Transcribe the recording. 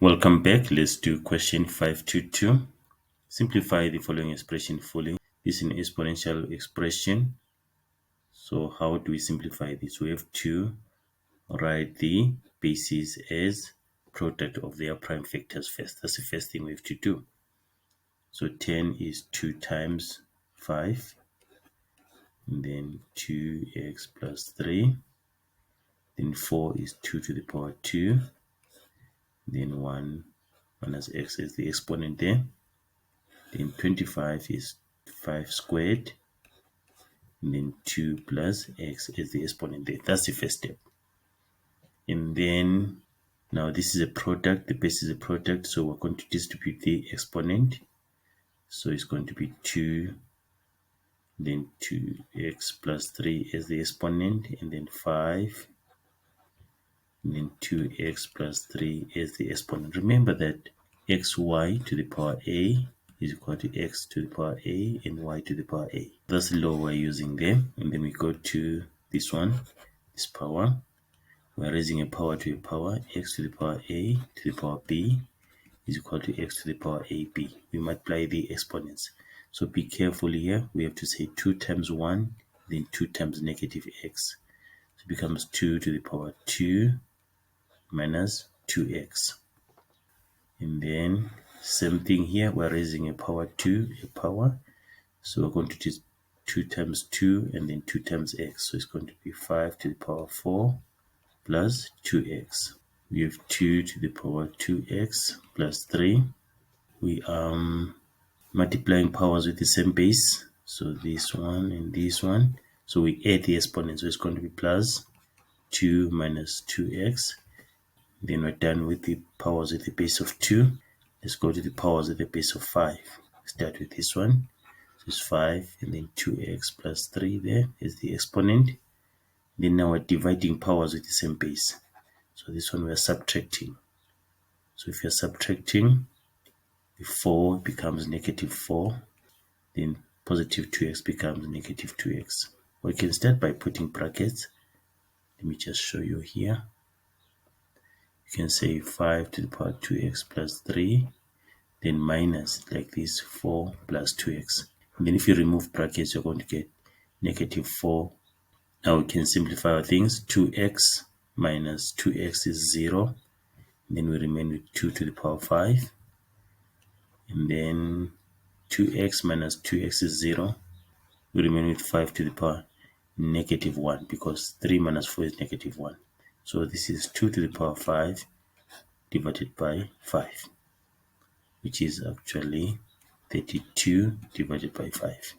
Welcome back. Let's do question 522. Simplify the following expression fully. This is an exponential expression. So how do we simplify this? We have to write the bases as product of their prime factors first. That's the first thing we have to do. So 10 is 2 times 5, and then 2x plus 3. Then 4 is 2 to the power 2. Then 1 minus x is the exponent there. Then 25 is 5 squared. And then 2 plus x is the exponent there. That's the first step. And then now this is a product. The base is a product. So we're going to distribute the exponent. So it's going to be 2, then 2x plus 3 is the exponent, and then 5, and then 2x plus 3 is the exponent. Remember that xy to the power a is equal to x to the power a and y to the power a. That's the law we're using there. And then we go to this one, this power. We're raising a power to a power. X to the power a to the power b is equal to x to the power ab. We multiply the exponents. So be careful here. We have to say 2 times 1, then 2 times negative x. So it becomes 2 to the power 2 minus 2x. And then same thing here. We're raising a power to a power. So we're going to do 2 times 2 and then 2 times x. So it's going to be 5 to the power 4 plus 2x. We have 2 to the power 2x plus 3. We are multiplying powers with the same base. So this one and this one. So we add the exponents. So it's going to be plus 2 minus 2x. Then we're done with the powers with the base of 2. Let's go to the powers with the base of 5. Start with this one. So it's 5 and then 2x plus 3 there is the exponent. Then now we're dividing powers with the same base. So this one we're subtracting. So if you're subtracting, the 4 becomes negative 4. Then positive 2x becomes negative 2x. We can start by putting brackets. Let me just show you here. You can say 5 to the power 2x plus 3. Then minus like this 4 plus 2x. And then if you remove brackets, you're going to get negative 4. Now we can simplify our things. 2x minus 2x is 0. And then we remain with 2 to the power 5. And then 2x minus 2x is 0. We remain with 5 to the power negative 1 because 3 minus 4 is negative 1. So this is 2 to the power 5 divided by 5, which is actually 32 divided by 5.